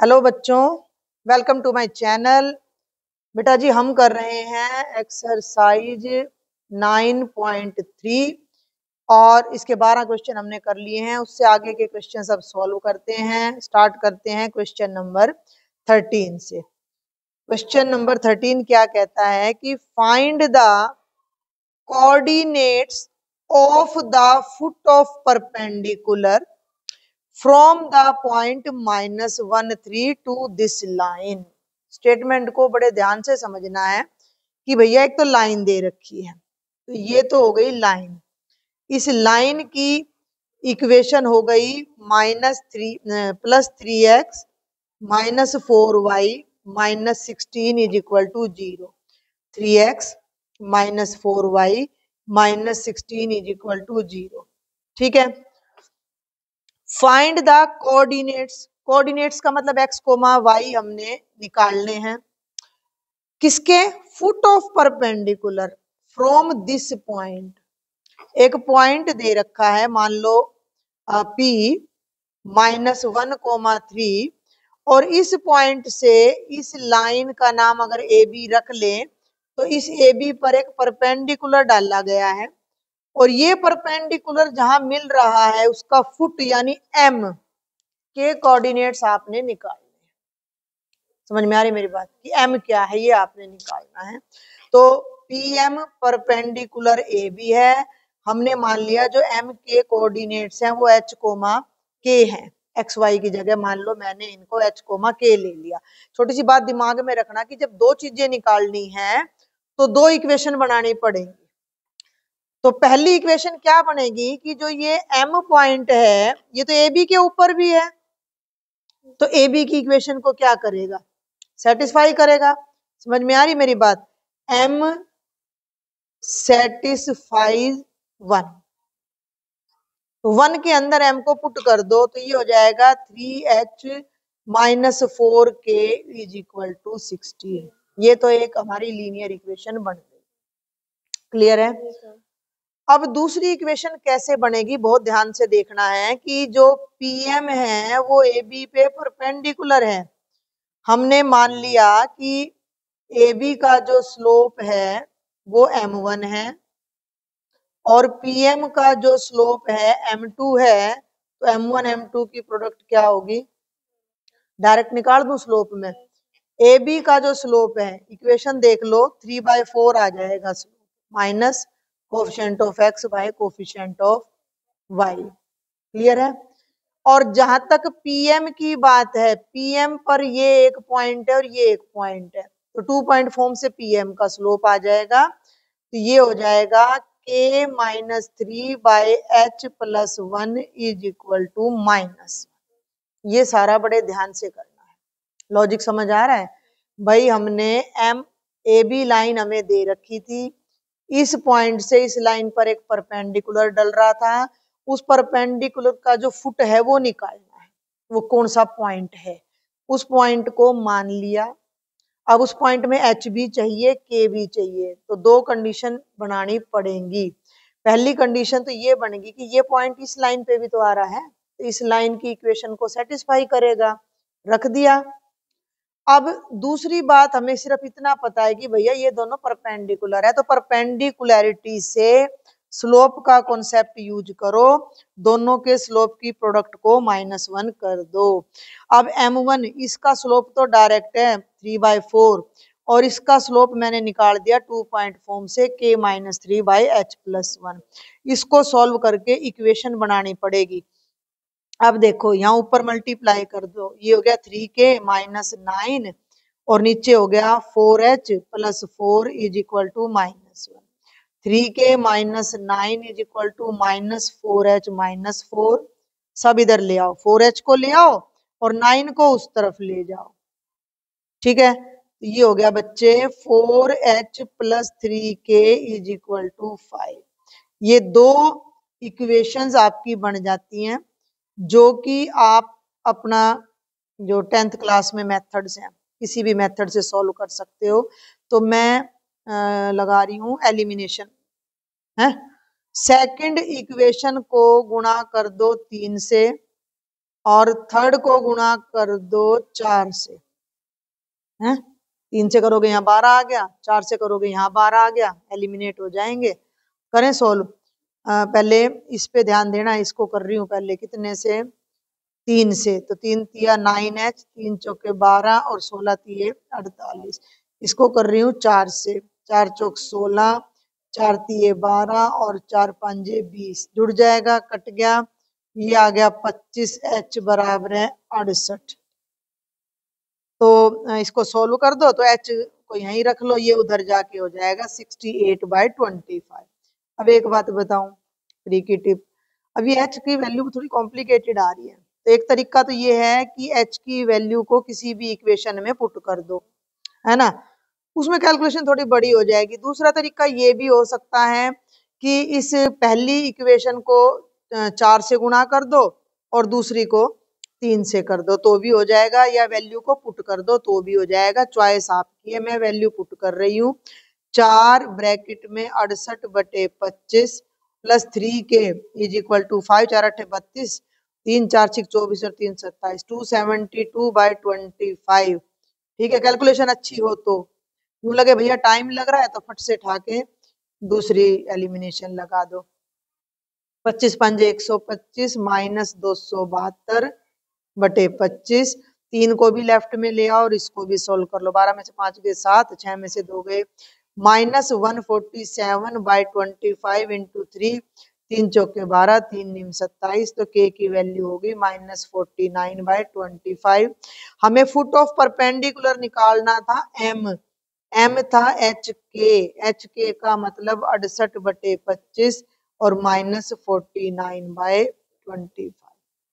Hello बच्चों, welcome to my channel. बेटा जी हम कर रहे हैं एक्सरसाइज 9.3 और इसके 12 क्वेश्चन हमने कर लिए हैं। उससे आगे के क्वेश्चन सब सॉल्व करते हैं। स्टार्ट करते हैं क्वेश्चन नंबर 13 से। क्वेश्चन नंबर 13 क्या कहता है कि find the coordinates of the foot of perpendicular from the point -13 to this line. Statement को बड़े ध्यान से समझना है कि भैया एक तो लाइन दे रखी है, तो ये तो हो गई लाइन। इस लाइन की इक्वेशन हो गई -3 + 3x -4y -16 is equal to 0। 3x -4y -16 is equal to 0। ठीक है। Find the coordinates. कोऑर्डिनेट्स का मतलब एक्स कोमा वाई हमने निकालने हैं। किसके? Foot of perpendicular from this point. एक पॉइंट दे रखा है, मान लो P -1, 3 और इस पॉइंट से इस लाइन का नाम अगर ए बी रख लें तो इस ए बी पर एक परपेंडिकुलर डाला गया है और ये परपेंडिकुलर जहां मिल रहा है उसका फुट यानी m के कोऑर्डिनेट्स आपने निकालने। समझ में आ रही मेरी बात कि m क्या है, ये आपने निकालना है। तो PM परपेंडिकुलर ए बी है। हमने मान लिया जो m के कोऑर्डिनेट्स हैं वो h, k हैं। एक्स वाई की जगह मान लो मैंने इनको h, k ले लिया। छोटी सी बात दिमाग में रखना कि जब दो चीजें निकालनी है तो दो इक्वेशन बनानी पड़ेगी। तो पहली इक्वेशन क्या बनेगी कि जो ये m पॉइंट है ये तो ए बी के ऊपर भी है, तो ए बी की इक्वेशन को क्या करेगा? सेटिस्फाई करेगा। समझ में आ रही मेरी बात? m satisfies 1। तो 1 के अंदर m को पुट कर दो तो ये हो जाएगा 3h -4k is equal to 16। ये तो एक हमारी लीनियर इक्वेशन बन गई। क्लियर है? अब दूसरी इक्वेशन कैसे बनेगी बहुत ध्यान से देखना है कि जो PM है वो AB पे परपेंडिकुलर है। हमने मान लिया कि AB का जो स्लोप है वो M1 है और PM का जो स्लोप है M2 है, तो M1 M2 की प्रोडक्ट क्या होगी? डायरेक्ट निकाल दूं स्लोप में। AB का जो स्लोप है इक्वेशन देख लो 3/4 आ जाएगा slope minus coefficient of x bye coefficient of y। Clear है? और जहां तक PM की बात है, PM पर ये एक पॉइंट है और ये एक पॉइंट है, तो 2 पॉइंट फॉर्म से PM का स्लोप आ जाएगा। तो ये हो जाएगा k -3/h + 1 is equal to -। ये सारा बड़े ध्यान से करना है। लॉजिक समझ आ रहा है भाई? हमने AB लाइन हमें दे रखी थी, इस पॉइंट से इस लाइन पर एक परपेंडिकुलर डल रहा था, उस परपेंडिकुलर का जो फुट है वो निकालना है। वो कौन सा पॉइंट है उस पॉइंट को मान लिया। अब उस पॉइंट में H भी चाहिए, K भी चाहिए, तो दो कंडीशन बनानी पड़ेंगी। पहली कंडीशन तो ये बनेगी कि ये पॉइंट इस लाइन पे भी तो आ रहा है, तो इस लाइन की इक्वेशन को सेटिस्फाई करेगा। रख दिया। अब दूसरी बात हमें सिर्फ इतना पता है कि भैया ये दोनों परपेंडिकुलर है, तो परपेंडिकुलरिटी से स्लोप का कॉन्सेप्ट यूज करो, दोनों के स्लोप की प्रोडक्ट को -1 कर दो। अब M1 इसका स्लोप तो डायरेक्ट है 3/4 और इसका स्लोप मैंने निकाल दिया 2 पॉइंट फॉर्म से k -3/h + 1। इसको सॉल्व करके इक्वेशन बनानी पड़ेगी। अब देखो यहाँ ऊपर मल्टीप्लाई कर दो, ये हो गया 3k -9 और नीचे हो गया 4h + 4 is equal to -1। 3k -9 is equal to -4h -4। सब इधर ले आओ, 4h को ले आओ और 9 को उस तरफ ले जाओ। ठीक है, तो ये हो गया बच्चे 4h + 3k is equal to 5। ये दो इक्वेशंस आपकी बन जाती हैं जो कि आप अपना जो 10th क्लास में मेथड्स हैं किसी भी मेथड से सॉल्व कर सकते हो। तो मैं लगा रही हूँ एलिमिनेशन है। सेकंड इक्वेशन को गुणा कर दो 3 से और थर्ड को गुणा कर दो 4 से, है 3 से करोगे यहाँ 12 आ गया, 4 से करोगे यहाँ 12 आ गया, एलिमिनेट हो जाएंगे। करें सोल्व। पहले इस पे ध्यान देना, इसको कर रही हूँ पहले कितने से 3 से, तो 3 तिया 9h, 3 चौके 12 और 16 तिये 48। इसको कर रही हूँ 4 से, 4 चौक 16, 4 तिये 12 और 4 पंजे 20, जुड़ जाएगा, कट गया, ये आ गया 25h बराबर है 68। तो इसको सोल्व कर दो, तो h को यहीं रख लो, ये उधर जाके हो जाएगा 68/25। अब एक बात बताऊं फ्री की टिप, अब ये h की वैल्यू थोड़ी कॉम्प्लिकेटेड आ रही है, तो एक तरीका तो ये है कि h की वैल्यू को किसी भी इक्वेशन में पुट कर दो, है ना, उसमें कैलकुलेशन थोड़ी बड़ी हो जाएगी। दूसरा तरीका ये भी हो सकता है कि इस पहली इक्वेशन को 4 से गुणा कर दो और दूसरी को 3 से कर दो तो भी हो जाएगा, या वैल्यू को पुट कर दो तो भी हो जाएगा, चॉइस आपकी है। मैं वैल्यू पुट कर रही हूँ 4 ब्रैकेट में 68/25 plus 3k is equal to 5 4 8 32, 3 4 6 24 और 3 27, 272/25। ठीक है, कैलकुलेशन अच्छी हो तो। यूं लगे भैया टाइम लग रहा है तो फट से ठा के दूसरी एलिमिनेशन लगा दो। 25 पंजे 125 माइनस 272/25, 3 को भी लेफ्ट में ले आओ और इसको भी सोल्व कर लो। 12 में से 5 गए 7, 6 में से 2 गए माइनस 147/25 इंटू 3, 3 चौके 12, 3 नीम 27, तो के की वैल्यू होगी -49/25। हमें फुट ऑफ परपेंडिकुलर निकालना था m था एच के का मतलब 68/25 और -49/25।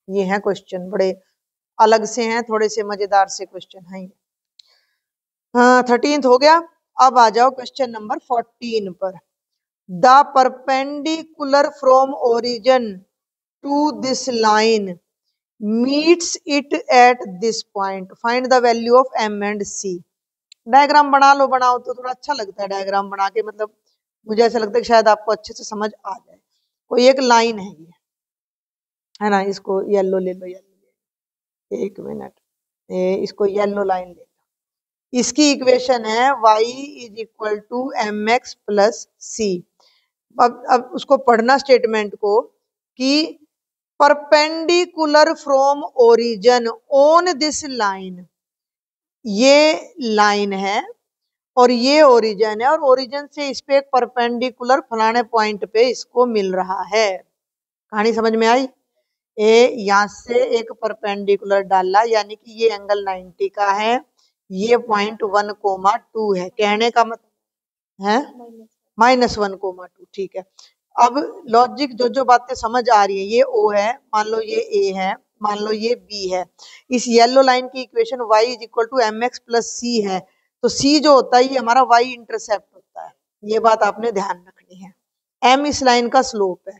ये है क्वेश्चन, बड़े अलग से हैं, थोड़े से मजेदार से क्वेश्चन हैं। 13th हो गया। अब आ जाओ क्वेश्चन नंबर 14 पर। The perpendicular from origin to this line meets it at this point, find the value of m and c। Diagram बना लो, बनाओ तो थोड़ा अच्छा लगता है डायग्राम बना के, मतलब मुझे ऐसा लगता है कि शायद आपको अच्छे से समझ आ जाए। कोई एक लाइन है ये, है ना, इसको येलो ले लो, येलो, एक मिनट, इसको येलो लाइन ले लो। इसकी इक्वेशन है y is equal to mx plus C. अब उसको पढ़ना स्टेटमेंट को कि perpendicular from origin on this line, ये लाइन है और ये ओरिजिन है, और ओरिजिन से इस पे एक परपेंडिकुलर फलाने पॉइंट पे इसको मिल रहा है। कहानी समझ में आई? यहाँ से एक परपेंडिकुलर डाला, यानी कि ये एंगल 90 का है, ये पॉइंट 1,2 है, कहने का मतलब है -1,2। ठीक है, अब लॉजिक जो बातें समझ आ रही है, ये O है, मान लो ये A है, मान लो ये B है। इस येलो लाइन की equation y is equal to mx plus C है, तो c जो होता है ये हमारा y इंटरसेप्ट होता है, ये बात आपने ध्यान रखनी है। m इस लाइन का स्लोप है।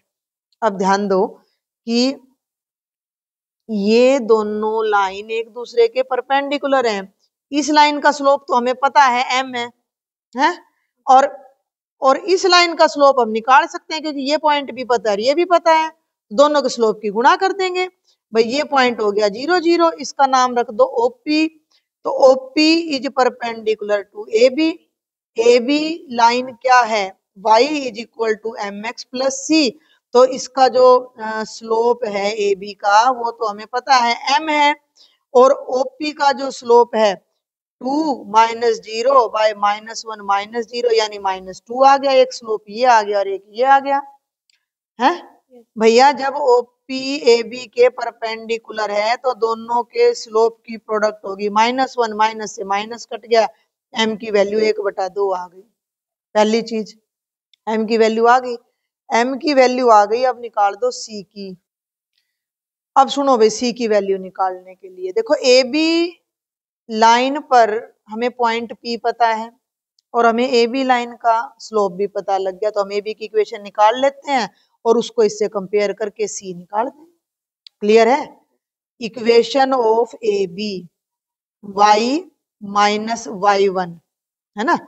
अब ध्यान दो कि ये दोनों लाइन एक दूसरे के परपेंडिकुलर हैं। इस लाइन का स्लोप तो हमें पता है m है? और इस लाइन का स्लोप हम निकाल सकते हैं, क्योंकि ये पॉइंट भी पता है, ये भी पता है, दोनों के स्लोप की गुणा कर देंगे। भाई ये पॉइंट हो गया 0 0, इसका नाम रख दो OP, तो OP is perpendicular to AB। AB line क्या है? y is equal to mx plus C, तो इसका जो स्लोप है AB का वो तो हमें पता है m है, और OP का जो स्लोप है 2 -0 बाय -1 -0 यानी -2 आ गया, एक स्लोप ये आ गया और एक ये आ गया है भैया। जब OP AB के परपेंडिकुलर है तो दोनों के स्लोप की प्रोडक्ट होगी, -1 माइनस से माइनस कट गया, m की वैल्यू 1/2 आ गई। पहली चीज m की वैल्यू आ गई, m की वैल्यू आ गई। अब निकाल दो c की। अब सुनो भाई, c की वैल्यू निकालने के लिए देखो, AB लाइन पर हमें पॉइंट P पता है और हमें AB लाइन का स्लोप भी पता लग गया, तो हम AB की इक्वेशन निकाल लेते हैं और उसको इससे कंपेयर करके C निकाल दें। क्लियर है? Equation of AB y minus y1 है ना,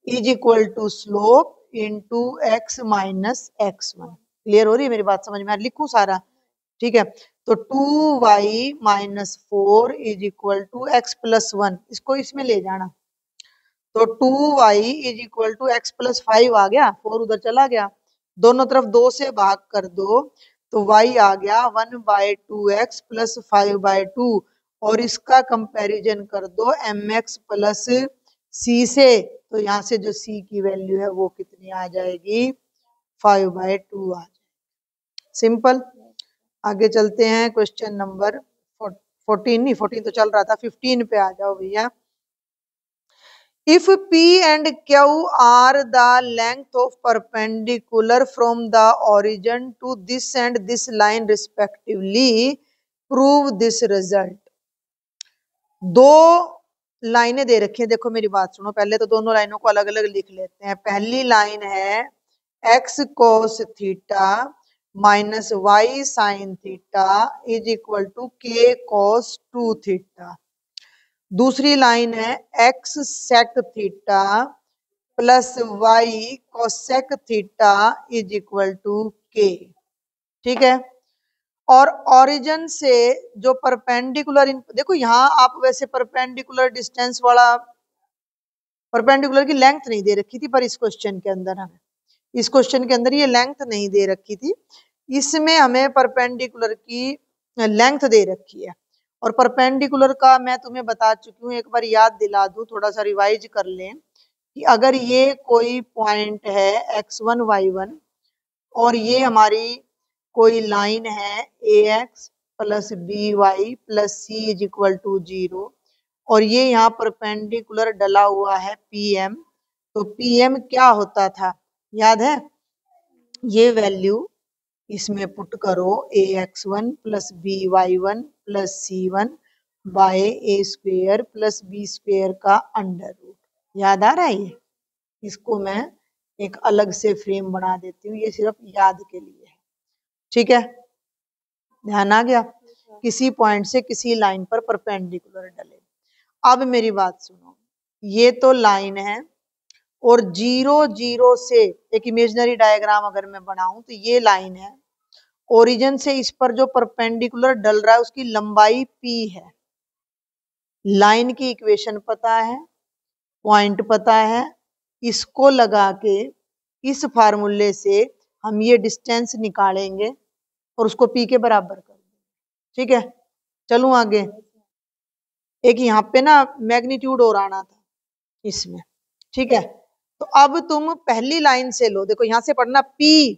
is equal to slope into x minus x1। Clear हो रही है मेरी बात? समझ में आ रही? लिखूं सारा? ठीक है, तो 2y minus 4 is equal to x plus 1, इसको इसमें ले जाना, तो 2y is equal to x plus 5 आ गया, 4 उधर चला गया, दोनों तरफ 2 से भाग कर दो, तो y आ गया 1/2x प्लस 5/2, और इसका कंपैरिजन कर दो mx प्लस c से, तो यहाँ से जो c की वैल्यू है वो कितनी आ जाएगी, 5/2 आ जाएगी। सिंपल। आगे चलते हैं, क्वेश्चन नंबर 14 नहीं, 14 तो चल रहा था, 15 पे आ जाओ भैया। If P and Q are the length of perpendicular from the origin to this and this line respectively, prove this result. दो लाइनें दे रखी हैं, देखो मेरी बात सुनो, पहले तो दोनों लाइनों को अलग अलग लिख लेते हैं। पहली लाइन है x cos theta minus y sine theta is equal to k cos 2 theta. दूसरी लाइन है x sec theta plus y cosec theta is equal to k। ठीक है, और ओरिजिन से जो परपेंडिकुलर, देखो यहाँ आप वैसे परपेंडिकुलर डिस्टेंस वाला, परपेंडिकुलर की लेंथ नहीं दे रखी थी, पर इस क्वेश्चन के अंदर हमें, इस क्वेश्चन के अंदर ये लेंथ नहीं दे रखी थी, इसमें हमें परपेंडिकुलर की लेंथ दे रखी है। और परपेंडिकुलर का मैं तुम्हें बता चुकी हूँ, एक बार याद दिला दूं, थोड़ा सा रिवाइज कर लें, कि अगर ये कोई पॉइंट है x1 y1 और ये हमारी कोई लाइन है ax plus by plus c is equal to 0, और ये यहाँ परपेंडिकुलर डला हुआ है pm, तो pm क्या होता था याद है, ये वैल्यू इसमें पुट करो ax1 plus by1 plus c1 by A square plus B square का अंडर रूट। याद आ रहा है ये, इसको मैं एक अलग से फ्रेम बना देती हूँ, ये सिर्फ याद के लिए है। ठीक है, ध्यान आ गया, किसी पॉइंट से किसी लाइन पर परपेंडिकुलर डले। अब मेरी बात सुनो, ये तो लाइन है, और 0 0 से एक इमेजिनरी डायग्राम अगर मैं बनाऊं तो ये लाइन है, ओरिजिन से इस पर जो परपेंडिकुलर डल रहा है उसकी लंबाई p है, लाइन की इक्वेशन पता है, पॉइंट पता है, इसको लगा के इस फार्मूले से हम ये डिस्टेंस निकालेंगे और उसको p के बराबर कर देंगे। ठीक है, चलूं आगे। एक यहाँ पे ना मैग्नीट्यूड और आना था इसमें। ठीक है, तो अब तुम पहली लाइन से लो, देखो यहां से पढ़ना p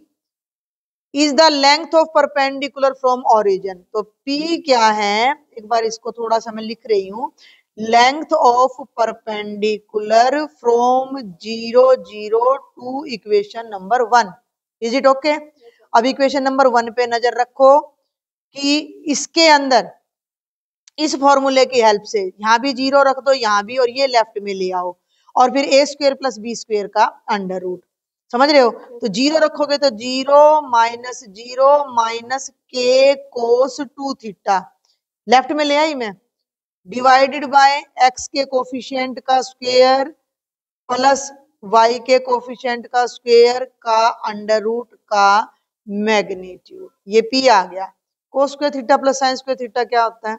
is the length of perpendicular from origin, तो p क्या है, एक बार इसको थोड़ा सा मैं लिख रही हूँ, length of perpendicular from 0 0 to equation number 1। Is it okay? अब इक्वेशन नंबर 1 पे नजर रखो कि इसके अंदर इस फॉर्मूले की हेल्प से यहाँ भी 0 रख दो, यहाँ भी, और ये लेफ्ट में ले आओ, और फिर ए स्क्वेयर प्लस बी स्क्वेयर का अंडर रूट। समझ रहे हो? तो 0 रखोगे तो 0 माइनस के कोस 2 थीटा, लेफ्ट में ले आई मैं, डिवाइडेड बाय एक्स के कोफिशिएंट का स्क्वायर प्लस वाई के कोफिशिएंट का स्क्वायर का अंडर रूट का मैग्नीट्यूड, ये पी आ गया। Cos square theta plus sine square theta क्या होता है,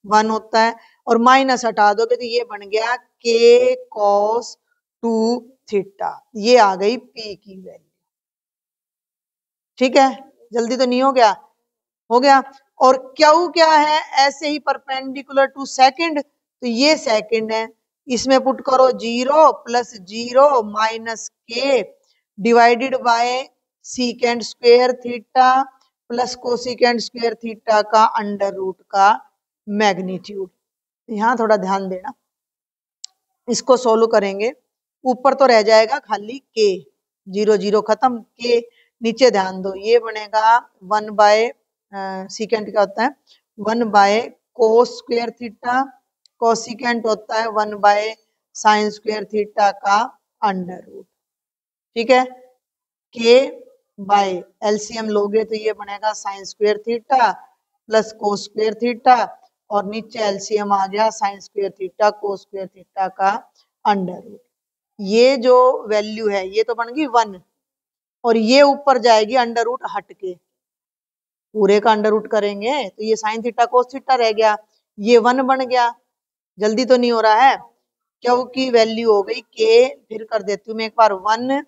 1 होता है, और माइनस हटा दोगे तो ये बन गया के कॉस 2 थीटा, ये आ गई पी की वैल्यू। ठीक है, जल्दी तो नहीं हो गया? हो गया। और क्यू क्या है, ऐसे ही परपेंडिकुलर टू सेकंड, तो ये सेकंड है, इसमें पुट करो 0 प्लस 0 माइनस के divided by secant square theta plus cosecant square theta का अंडर रूट का मैग्नीट्यूड। यहाँ थोड़ा ध्यान देना, इसको सोल्व करेंगे, ऊपर तो रह जाएगा खाली के, 0 0 खत्म, के नीचे ध्यान दो, ये बनेगा 1 बाय सीकेंट क्या होता है, 1 by cos square theta, cosecant होता है 1 बाय साइन स्क्वायर थीटा का अंडर रूट। ठीक है, के बाय एलसीएम लोगे तो ये बनेगा sine square theta plus cos square theta, और नीचे एलसीएम आ गया sine square theta cos square theta का अंडर रूट। ये जो वैल्यू है ये तो बन गई 1, और ये ऊपर जाएगी अंडर रूट हट के, पूरे का अंडर रूट करेंगे तो ये साइन थीटा कोस थीटा रह गया, ये 1 बन गया। जल्दी तो नहीं हो रहा है, क्यू की वैल्यू हो गई के, फिर कर देती हूँ मैं एक बार 1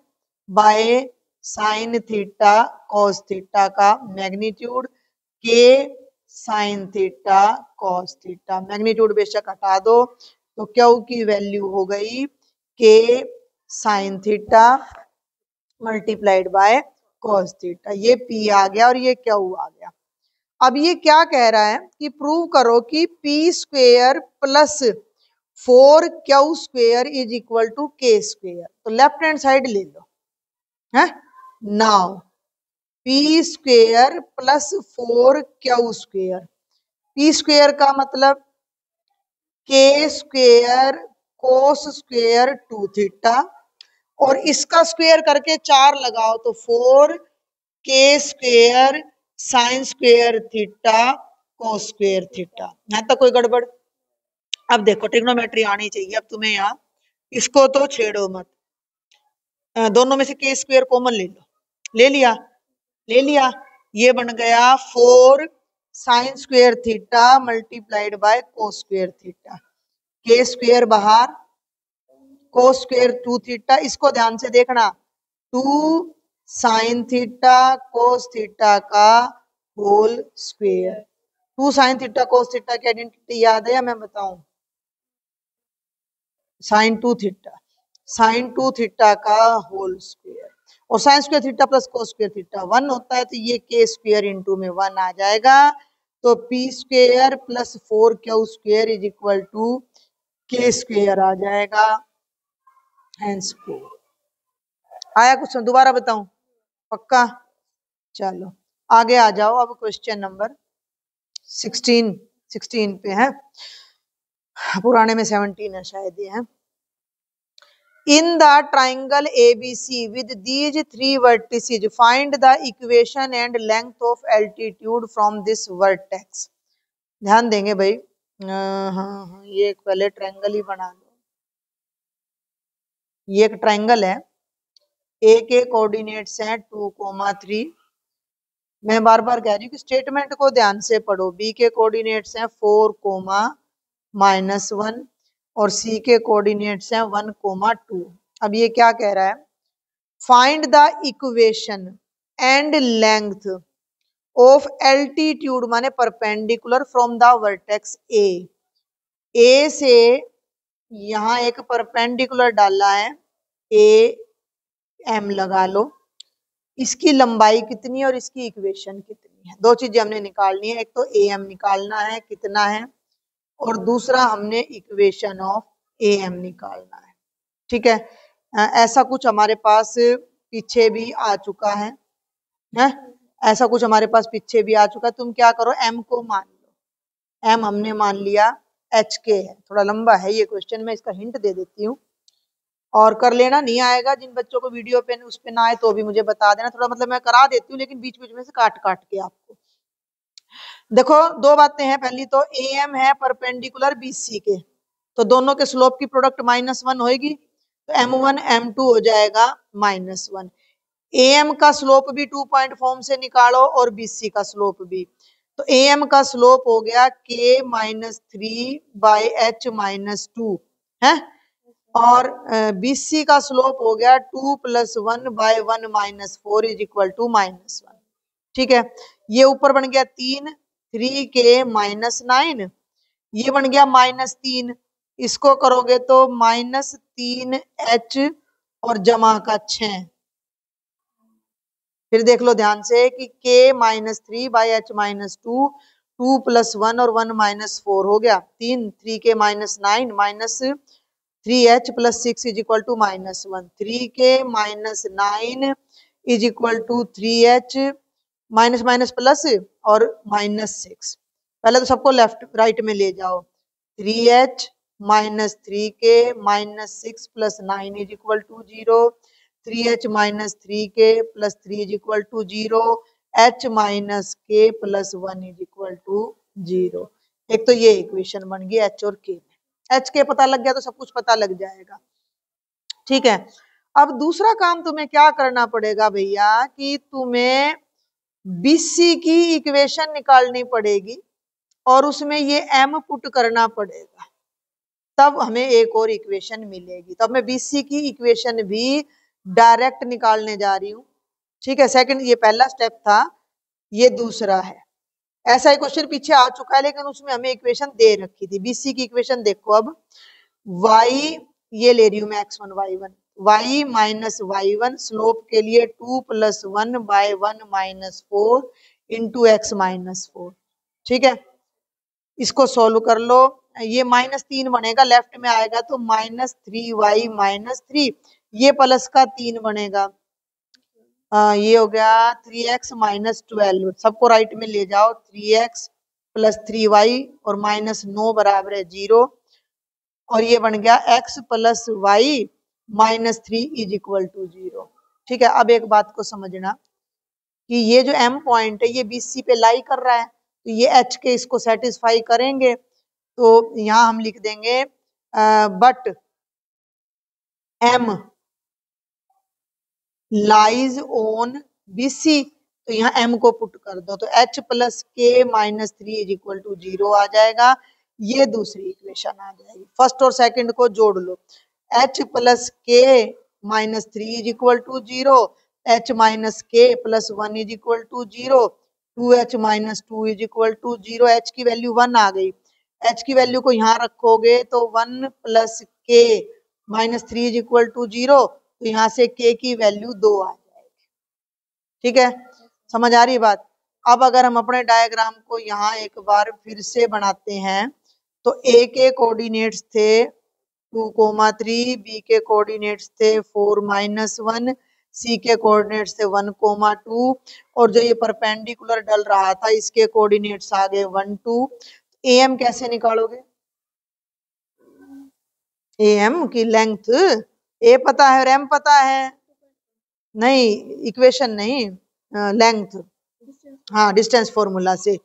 by sine theta cos theta का मैग्नीट्यूड के sine theta cos theta, magnitude बेशक हटा दो तो क्यू की वैल्यू हो गई के sine theta multiplied by cos theta, ये पी आ गया और ये क्यू आ गया। अब ये क्या कह रहा है कि प्रूव करो कि P square plus 4 Q square is equal to K square. तो लेफ्ट हैंड साइड ले लो है। Now P square plus 4 Q square, P square का मतलब के स्क्वेयर कोस स्क्वेयर 2 थीटा, और इसका स्क्वेयर करके 4 लगाओ तो 4 के square sine square theta cos square theta. यहां तक कोई गड़बड़? अब देखो ट्रिग्नोमेट्री आनी चाहिए अब तुम्हें, यहाँ इसको तो छेड़ो मत, दोनों में से के स्क्वेयर कॉमन ले लो, ले लिया, ले लिया, ये बन गया 4 sign square theta multiplied by cos square theta, के स्क्वेयर बाहर, कोस स्क्वेयर 2 थीटा, इसको ध्यान से देखना 2 साइन थीटा कोस थीटा का whole square. 2 sine theta cos theta की आइडेंटिटी याद है या मैं बताऊं? साइन 2 थीटा, साइन 2 थीटा का होल स्क्वेयर, और sine square theta plus cos square theta 1 होता है, तो ये के स्क्वेयर इंटू में 1 आ जाएगा। तो P square plus 4 Q square is equal to K square आ जाएगा। हेंस आया कुछ दोबारा बताऊं? पक्का? चलो आगे आ जाओ, अब क्वेश्चन नंबर 16 पे है, पुराने में 17 है शायद ये है। In the triangle ABC with these 3 vertices, find the equation and length of altitude from this vertex। ध्यान देंगे भाई, हाँ ये एक पहले ट्रायंगल ही बना लो। ये एक ट्रायंगल है, ए के कोऑर्डिनेट्स हैं 2,3। मैं बार बार कह रही हूँ कि स्टेटमेंट को ध्यान से पढ़ो। बी के कोऑर्डिनेट्स हैं 4,-1 और सी के कोऑर्डिनेट्स हैं 1,2। अब ये क्या कह रहा है? Find the equation and length of altitude माने perpendicular from the vertex A. A से यहाँ एक परपेंडिकुलर डाला है, ए एम लगा लो, इसकी लंबाई कितनी है और इसकी इक्वेशन कितनी है। दो चीजें हमने निकालनी है, एक तो ए एम निकालना है कितना है, और दूसरा हमने इक्वेशन ऑफ ए एम निकालना है। ठीक है, ऐसा कुछ हमारे पास पीछे भी आ चुका है, ऐसा कुछ हमारे पास पीछे भी आ चुका है। तुम क्या करो, एम को मान लो, एम हमने मान लिया एच के है। थोड़ा लंबा है ये क्वेश्चन, मैं इसका हिंट दे देती हूँ और कर लेना। नहीं आएगा जिन बच्चों को वीडियो पे उस पे ना आए तो भी मुझे बता देना, थोड़ा मतलब मैं करा देती हूँ लेकिन बीच बीच में से काट काट के आपको। देखो दो बातें हैं, पहली तो ए एम है परपेंडिकुलर बीसी के, तो दोनों के स्लोप की प्रोडक्ट -1 होगी, तो m1 m2 हो जाएगा -1। am का स्लोप भी 2 पॉइंट फॉर्म से निकालो और bc का स्लोप भी, तो am का स्लोप हो गया k -3 बाय h -2 है, और bc का स्लोप हो गया 2 + 1 बाय 1 -4 इज इक्वल टू -1। ठीक है, ये ऊपर बन गया 3k -9, ये बन गया -3, इसको करोगे तो -3h और जमा का 6। फिर देख लो ध्यान से कि k -3 बाय h -2, 2 + 1 और 1 -4 हो गया 3, 3k -9 -3h + 6 is equal to -1, 3k -9 is equal to 3h minus minus plus और -6। पहले तो सबको लेफ्ट राइट में ले जाओ, 3h -3k -6 + 9 is equal to 0, 3h -3k + 3 is equal to 0, h -k + 1 is equal to 0। एक तो ये इक्वेशन बन गई h और k में। h k पता लग गया तो सब कुछ पता लग जाएगा। ठीक है, अब दूसरा काम तुम्हें क्या करना पड़ेगा भैया कि तुम्हें BC की इक्वेशन निकालनी पड़ेगी और उसमें ये m पुट करना पड़ेगा, तब हमें एक और इक्वेशन मिलेगी। तब मैं BC की इक्वेशन भी डायरेक्ट निकालने जा रही हूँ। ठीक है, सेकंड, ये पहला स्टेप था, ये दूसरा है। ऐसा ही क्वेश्चन पीछे आ चुका है, लेकिन उसमें हमें इक्वेशन दे रखी थी। BC की इक्वेशन देखो अब, y ये ले रही हूँ मैं x1 y1, y minus y1 slope के लिए 2 + 1 बाय 1 - 4 इंटू x - 4। ठीक है, इसको सोल्व कर लो, ये -3 बनेगा, लेफ्ट में आएगा तो -3y - 3, ये प्लस का 3 बनेगा, ये हो गया 3x - 12, सबको राइट में ले जाओ, 3x + 3y और -9 बराबर है 0, और ये बन गया x + y - 3 = 0। ठीक है, अब एक बात को समझना कि ये जो m पॉइंट है ये BC पे लाई कर रहा है, तो ये h के इसको सेटिस्फाई करेंगे, तो यहाँ हम लिख देंगे but m lies on BC, तो यहाँ m को पुट कर दो, तो h + k - 3 = 0 आ जाएगा। ये दूसरी इक्वेशन आ जाएगी। फर्स्ट और सेकंड को जोड़ लो, h + k - 3 = 0, h - k + 1 = 0, 2h - 2 = 0, h की वैल्यू 1 आ गई। h की वैल्यू को यहाँ रखोगे तो 1 + k - 3 = 0, तो यहाँ से k की वैल्यू 2 आ जाएगी। ठीक है, समझ आ रही बात। अब अगर हम अपने डायग्राम को यहाँ एक बार फिर से बनाते हैं, तो a के कोऑर्डिनेट्स थे 2, 3, b के कोऑर्डिनेट्स थे 4, -1, c के कोऑर्डिनेट्स थे 1, 2, और जो ये परपेंडिकुलर डल रहा था इसके कोऑर्डिनेट्स आ गए 1, 2। am कैसे निकालोगे? am की लेंथ a पता है और m पता है, नहीं इक्वेशन नहीं, लेंथ, हाँ डिस्टेंस फॉर्मूला से।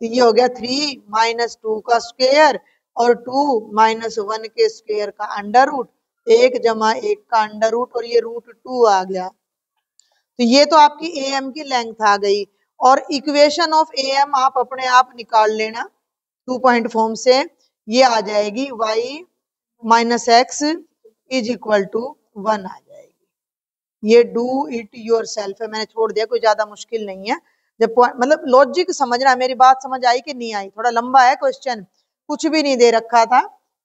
तो ये हो गया 3 - 2 का स्क्वायर और 2 - 1 के स्क्वायर का अंडर रूट, 1 + 1 का अंडर रूट, और ये √2 आ गया। तो ये तो आपकी am की लेंथ आ गई, और इक्वेशन ऑफ am आप अपने आप निकाल लेना 2 पॉइंट फॉर्म से, ये आ जाएगी y - x = 1 आ जाएगी। ये डू इट योर सेल्फ है, मैंने छोड़ दिया, कोई ज्यादा मुश्किल नहीं है। जब मतलब लॉजिक समझना, मेरी बात समझ आई कि नहीं आई? थोड़ा लंबा है क्वेश्चन, कुछ भी नहीं दे रखा था,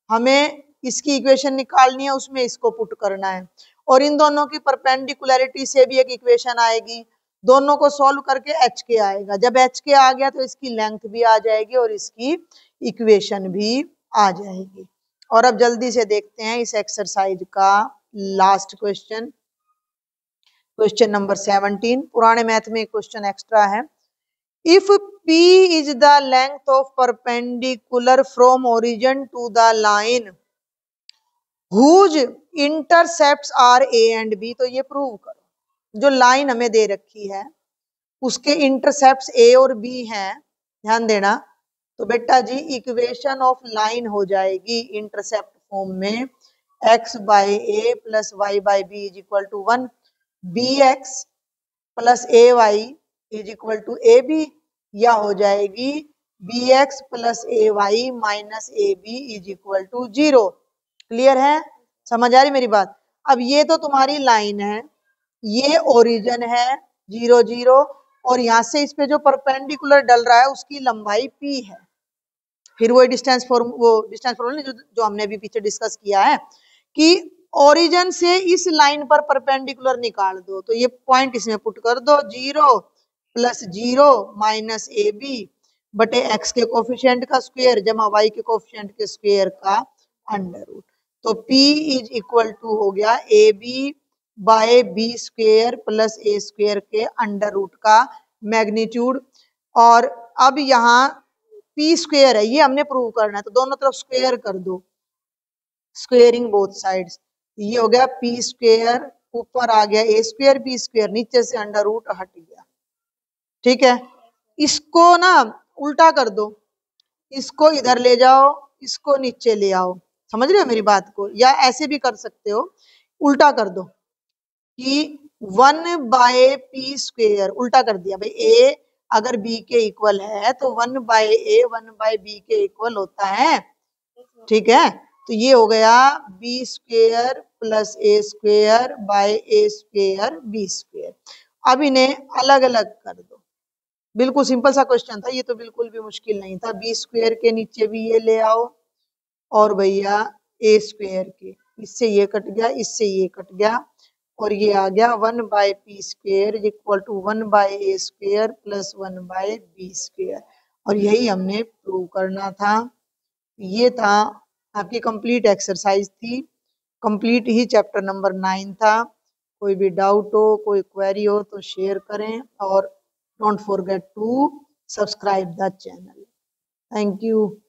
हमें इसकी इक्वेशन निकालनी है, उसमें इसको पुट करना है, और इन दोनों की परपेंडिकुलरिटी से भी एक इक्वेशन आएगी, दोनों को सॉल्व करके एच के आएगा। जब एच के आ गया तो इसकी लेंथ भी आ जाएगी और इसकी इक्वेशन भी आ जाएगी। और अब जल्दी से देखते हैं इस एक्सरसाइज का लास्ट क्वेश्चन, क्वेश्चन नंबर 17। पुराने मैथ में एक क्वेश्चन एक्स्ट्रा है। If P is the length of perpendicular from origin to the line whose intercepts are A and B, तो ये प्रूव करो। जो लाइन हमें दे रखी है उसके इंटरसेप्ट्स A और B हैं, ध्यान देना। तो बेटा जी इक्वेशन ऑफ लाइन हो जाएगी इंटरसेप्ट फॉर्म में x / a + y / b = 1, bx + ay = ab, या हो जाएगी bx + ay - ab = 0। क्लियर है, समझ आ रही मेरी बात? अब ये तो तुम्हारी लाइन है, ये ओरिजिन है 0, 0, और यहाँ से इस पे जो परपेंडिकुलर डल रहा है उसकी लंबाई p है। फिर वो डिस्टेंस फॉर्मूला जो हमने अभी पीछे डिस्कस किया है कि ओरिजिन से इस लाइन पर परपेंडिकुलर निकाल दो, तो ये पॉइंट इसमें पुट कर दो, 0 + 0 - ab बटे x के कोफिशिएंट का स्क्वायर जमा y के कोफिशिएंट के स्क्वायर का अंडर रूट। तो p = हो गया ab/b² + a² के अंडर रूट का मैग्नीट्यूड। और अब यहाँ p² है, ये हमने प्रूव करना है, तो दोनों तरफ स्क्वायर कर दो, स्क्वेयरिंग बोथ साइड्स। ये हो गया p², ऊपर आ गया a², b², नीचे से अंडर रूट हट गया। ठीक है, इसको ना उल्टा कर दो, इसको इधर ले जाओ, इसको नीचे ले आओ, समझ रहे हो मेरी बात को? या ऐसे भी कर सकते हो, उल्टा कर दो कि 1/p², उल्टा कर दिया भाई। ए अगर बी के इक्वल है तो 1/a 1/b के इक्वल होता है, ठीक है। तो ये हो गया b² + a² bye a² b²। अब इन्हें अलग अलग कर दो। बिल्कुल सिंपल सा क्वेश्चन था ये, तो बिल्कुल भी मुश्किल नहीं था। b² के नीचे भी ये ले आओ और भैया a² के, इससे ये कट गया, इससे ये कट गया और ये आ गया 1/p² = 1/a² + 1/b²। और यही हमने प्रूव करना था। ये था आपकी कंप्लीट एक्सरसाइज थी, कंप्लीट ही चैप्टर नंबर 9 था। कोई भी डाउट हो, कोई क्वेरी हो तो शेयर करें और don't forget to subscribe the channel. Thank you.